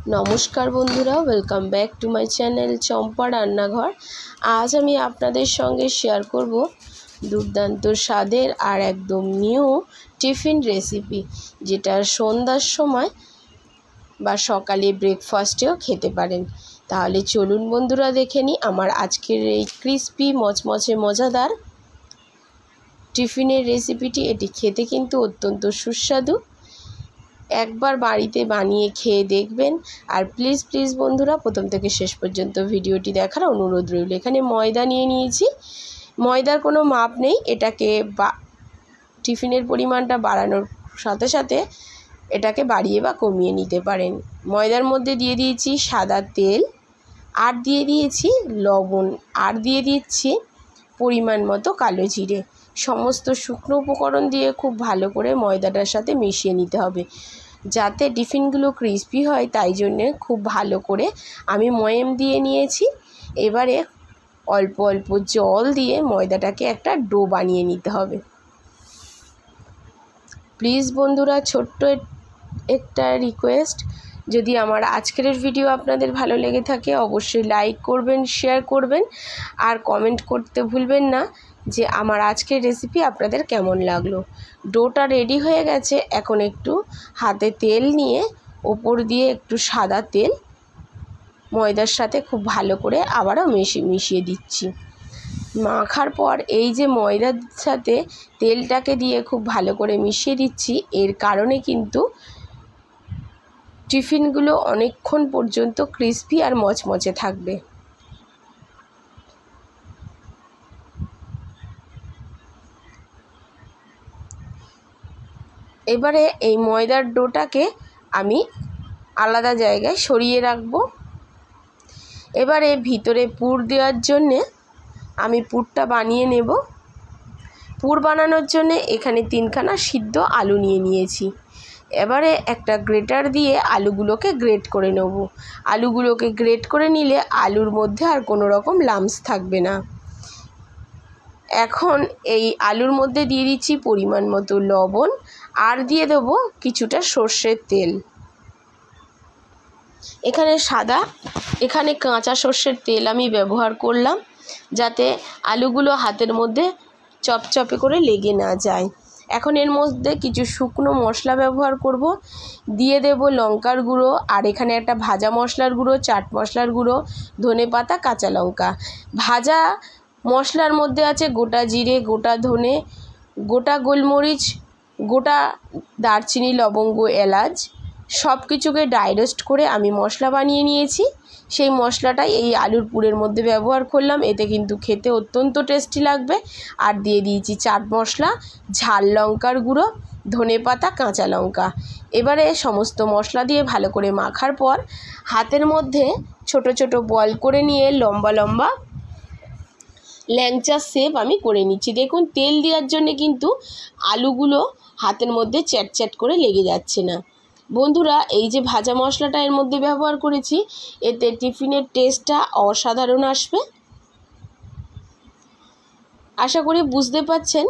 নমস্কার বন্ধুরা, welcome back to my channel Champa Rannaghar. আজ আমি আপনাদের সঙ্গে শেয়ার করব দুর্দান্ত স্বাদের আর একদম নিউ টিফিন রেসিপি, যেটা সন্ধ্যার সময় বা সকালে ব্রেকফাস্টেও খেতে পারেন। তাহলে চলুন বন্ধুরা দেখে নিই আমার আজকের এই ক্রিস্পি মচমচে মজাদার টিফিনের রেসিপিটি। এটি খেতে কিন্তু অত্যন্ত সুস্বাদু। একবার বাড়িতে বানিয়ে খেয়ে দেখবেন। আর প্লিজ বন্ধুরা প্রথম থেকে শেষ পর্যন্ত ভিডিওটি দেখার অনুরোধ রইল। এখানে ময়দা নিয়ে নিয়েছি, ময়দার কোনো মাপ নেই। এটাকে টিফিনের পরিমাণটা বাড়ানোর সাথে সাথে এটাকে বাড়িয়ে বা কমিয়ে নিতে পারেন। ময়দার মধ্যে দিয়ে দিয়েছি সাদা তেল, আর দিয়ে দিয়েছি লবণ, আর দিয়ে দিচ্ছি পরিমাণ মতো কালো জিরে। সমস্ত শুকনো উপকরণ দিয়ে খুব ভালো করে ময়দাটার সাথে মিশিয়ে নিতে হবে, যাতে টিফিনগুলো ক্রিস্পি হয়। তাই জন্যে খুব ভালো করে আমি ময়াম দিয়ে নিয়েছি। এবারে অল্প অল্প জল দিয়ে ময়দাটাকে একটা ডো বানিয়ে নিতে হবে। প্লিজ বন্ধুরা, ছোট্ট একটা রিকোয়েস্ট, যদি আমার আজকের ভিডিও আপনাদের ভালো লেগে থাকে অবশ্যই লাইক করবেন, শেয়ার করবেন, আর কমেন্ট করতে ভুলবেন না যে আমার আজকের রেসিপি আপনাদের কেমন লাগলো। ডোটা রেডি হয়ে গেছে। এখন একটু হাতে তেল নিয়ে ওপর দিয়ে একটু সাদা তেল ময়দার সাথে খুব ভালো করে আবারও মিশিয়ে দিচ্ছি। মাখার পর এই যে ময়দার সাথে তেলটাকে দিয়ে খুব ভালো করে মিশিয়ে দিচ্ছি, এর কারণে কিন্তু টিফিনগুলো অনেকক্ষণ পর্যন্ত ক্রিস্পি আর মচমচে থাকবে। এবারে এই ময়দার ডোটাকে আমি আলাদা জায়গায় সরিয়ে রাখবো। এবারে ভিতরে পুর দেওয়ার জন্যে আমি পুরটা বানিয়ে নেব। পুর বানানোর জন্যে এখানে 3খানা সিদ্ধ আলু নিয়ে নিয়েছি। এবারে একটা গ্রেটার দিয়ে আলুগুলোকে গ্রেট করে নেব। আলুগুলোকে গ্রেট করে নিলে আলুর মধ্যে আর কোনো রকম লাম্পস থাকবে না। এখন এই আলুর মধ্যে দিয়ে দিচ্ছি পরিমাণ মতো লবণ, আর দিয়ে দেবো কিছুটা সর্ষের তেল। এখানে কাঁচা সর্ষের তেল আমি ব্যবহার করলাম, যাতে আলুগুলো হাতের মধ্যে চপচপে করে লেগে না যায়। এখন এর মধ্যে কিছু শুকনো মশলা ব্যবহার করব। দিয়ে দেব লঙ্কার গুঁড়ো, আর এখানে একটা ভাজা মশলার গুঁড়ো, চাট মশলার গুঁড়ো, ধনেপাতা, কাঁচা লঙ্কা। ভাজা মশলার মধ্যে আছে গোটা জিরে, গোটা ধনে, গোটা গোলমরিচ, গোটা দারচিনি, লবঙ্গ, এলাচ, সব কিছুকে ড্রাই রোস্ট করে আমি মশলা বানিয়ে নিয়েছি। সেই মশলাটাই এই আলুর পুরের মধ্যে ব্যবহার করলাম। এতে কিন্তু খেতে অত্যন্ত টেস্টি লাগবে। আর দিয়ে দিয়েছি চাট মশলা, ঝাল লঙ্কার গুঁড়ো, ধনেপাতা, কাঁচা লঙ্কা। এবারে সমস্ত মশলা দিয়ে ভালো করে মাখার পর হাতের মধ্যে ছোট ছোট বল করে নিয়ে লম্বা লম্বা ল্যাংচা শেপ আমি করে নিচ্ছি। দেখুন, তেল দেওয়ার জন্যে কিন্তু আলুগুলো হাতের মধ্যে চ্যাট করে লেগে যাচ্ছে না। বন্ধুরা, এই যে ভাজা মশলাটা এর মধ্যে ব্যবহার করেছি, এতে টিফিনের টেস্টটা অসাধারণ আসবে। আশা করি বুঝতে পারছেন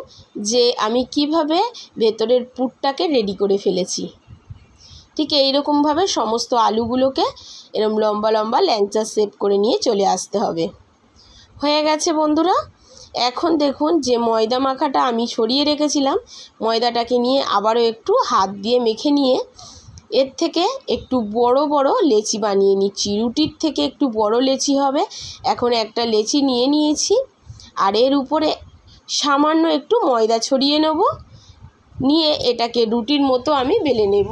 যে আমি কিভাবে ভেতরের পুরটাকে রেডি করে ফেলেছি। ঠিক এইরকমভাবে সমস্ত আলুগুলোকে এরকম লম্বা লম্বা ল্যাংচা শেপ করে নিয়ে চলে আসতে হবে। হয়ে গেছে বন্ধুরা। এখন দেখুন, যে ময়দা মাখাটা আমি সরিয়ে রেখেছিলাম, ময়দাটাকে নিয়ে আবারও একটু হাত দিয়ে মেখে নিয়ে এর থেকে একটু বড় বড় লেচি বানিয়ে নিচ্ছি। রুটির থেকে একটু বড় লেচি হবে। এখন একটা লেচি নিয়ে নিয়েছি, আর এর উপরে সামান্য একটু ময়দা ছড়িয়ে নেব। নিয়ে এটাকে রুটির মতো আমি বেলে নেব।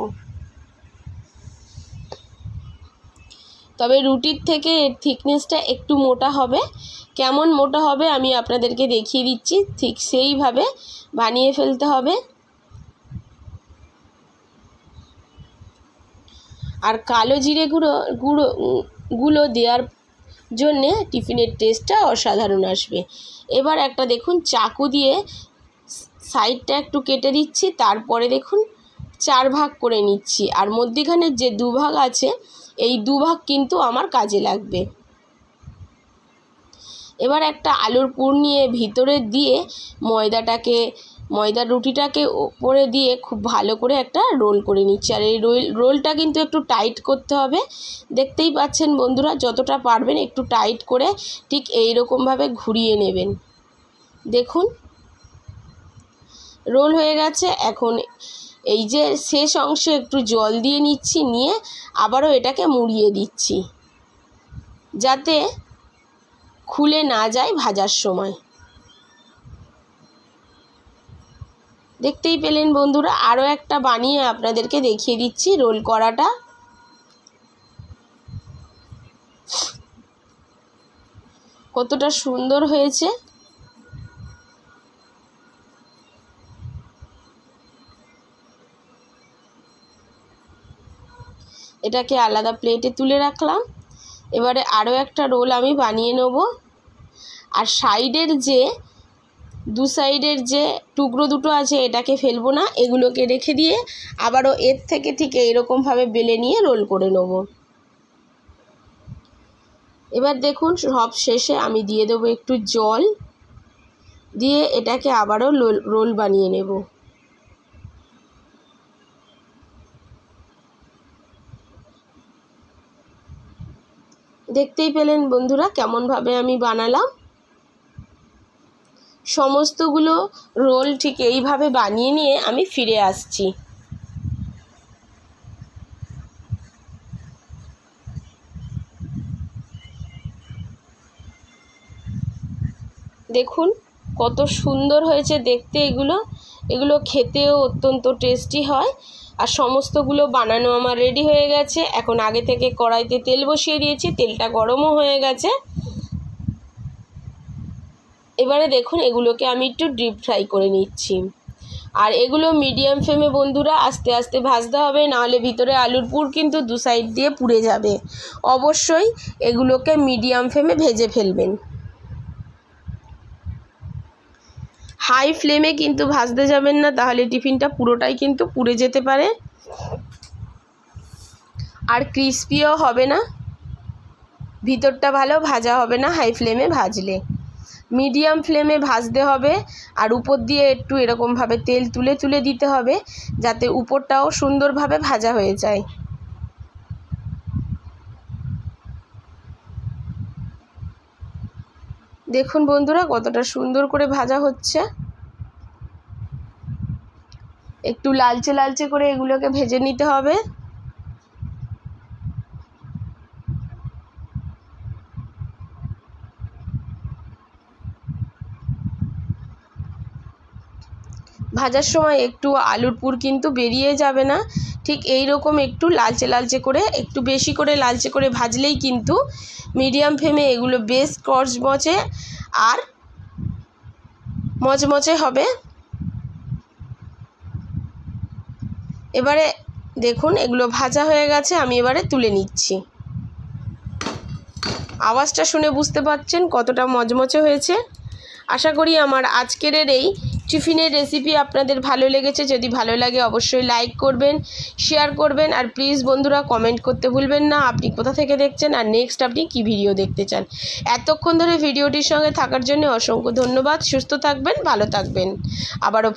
তবে রুটির থেকে এর থিকনেসটা একটু মোটা হবে। কেমন মোটা হবে আমি আপনাদেরকে দেখিয়ে দিচ্ছি। ঠিক সেইভাবে বানিয়ে ফেলতে হবে। আর কালো জিরে গুঁড়ো দেওয়ার জন্যে টিফিনের টেস্টটা অসাধারণ আসবে। এবার একটা দেখুন চাকু দিয়ে সাইডটা একটু কেটে দিচ্ছি। তারপরে দেখুন 4 ভাগ করে নিচ্ছি, আর মধ্যিখানের যে 2 ভাগ আছে এই 2 ভাগ কিন্তু আমার কাজে লাগবে। এবার একটা আলুর পুর নিয়ে ভিতরে দিয়ে ময়দাটাকে ময়দার রুটিটাকে ওপরে দিয়ে খুব ভালো করে একটা রোল করে নিচ্ছি। আর এই রোলটা কিন্তু একটু টাইট করতে হবে। দেখতেই পাচ্ছেন বন্ধুরা, যতটা পারবেন একটু টাইট করে ঠিক এই রকমভাবে ঘুরিয়ে নেবেন। দেখুন রোল হয়ে গেছে। এখন এই যে শেষ অংশে একটু জল দিয়ে নিচ্ছি, নিয়ে আবারও এটাকে মুড়িয়ে দিচ্ছি যাতে খুলে না যায় ভাজার সময়। দেখতেই পেলেন বন্ধুরা, আরও একটা বানিয়ে আপনাদেরকে দেখিয়ে দিচ্ছি রোল করাটা। কতটা সুন্দর হয়েছে। এটাকে আলাদা প্লেটে তুলে রাখলাম। এবারে আরও একটা রোল আমি বানিয়ে নেব। আর সাইডের যে দু সাইডের যে টুকরো দুটো আছে এটাকে ফেলবো না, এগুলোকে রেখে দিয়ে আবারও এর থেকে ঠিক এইরকমভাবে বেলে নিয়ে রোল করে নেব। এবার দেখুন সব শেষে আমি দিয়ে দেবো একটু জল, দিয়ে এটাকে আবারও রোল বানিয়ে নেব। দেখতেই পেলেন বন্ধুরা কেমনভাবে আমি বানালাম। সমস্তগুলো রোল ঠিক এইভাবে বানিয়ে নিয়ে আমি ফিরে আসছি। দেখুন কত সুন্দর হয়েছে দেখতে এগুলো খেতেও অত্যন্ত টেস্টি হয়। আর সমস্তগুলো বানানো আমার রেডি হয়ে গেছে। এখন আগে থেকে কড়াইতে তেল বসিয়ে দিয়েছি, তেলটা গরমও হয়ে গেছে। এবারে দেখুন এগুলোকে আমি একটু ডিপ ফ্রাই করে নিচ্ছি। আর এগুলো মিডিয়াম ফ্লেমে বন্ধুরা আস্তে আস্তে ভাজতে হবে, নাহলে ভিতরে আলুর পুর কিন্তু দু সাইড দিয়ে পুড়ে যাবে। অবশ্যই এগুলোকে মিডিয়াম ফ্লেমে ভেজে ফেলবেন। হাই ফ্লেমে কিন্তু ভাজতে যাবেন না, তাহলে টিফিনটা পুরোটাই কিন্তু পুড়ে যেতে পারে আর ক্রিস্পিও হবে না, ভিতরটা ভালো ভাজা হবে না হাই ফ্লেমে ভাজলে। মিডিয়াম ফ্লেমে ভাজতে হবে। আর উপর দিয়ে একটু এরকমভাবে তেল তুলে তুলে দিতে হবে যাতে উপরটাও সুন্দরভাবে ভাজা হয়ে যায়। দেখুন বন্ধুরা কতটা সুন্দর করে ভাজা হচ্ছে। একটু লালচে লালচে করে এগুলোকে ভেজে নিতে হবে। ভাজার সময় একটু আলুর পুর কিন্তু বেরিয়ে যাবে না, ঠিক এই রকম একটু লালচে লালচে করে একটু বেশি করে লালচে করে ভাজলেই কিন্তু মিডিয়াম ফ্লেমে এগুলো বেশ কচমচে আর মচমচে হবে। এবারে দেখুন এগুলো ভাজা হয়ে গেছে, আমি এবারে তুলে নিচ্ছি। আওয়াজটা শুনে বুঝতে পারছেন কতটা মচমচে হয়েছে। আশা করি আমার আজকের এই টিফিনের রেসিপি আপনাদের ভালো লেগেছে। যদি ভালো লাগে অবশ্যই লাইক করবেন, শেয়ার করবেন, আর প্লিজ বন্ধুরা কমেন্ট করতে ভুলবেন না আপনি কোথা থেকে দেখছেন আর নেক্সট আপনি কি ভিডিও দেখতে চান। এতক্ষণ ধরে ভিডিওটির সঙ্গে থাকার জন্য অসংখ্য ধন্যবাদ। সুস্থ থাকবেন, ভালো থাকবেন। আবারও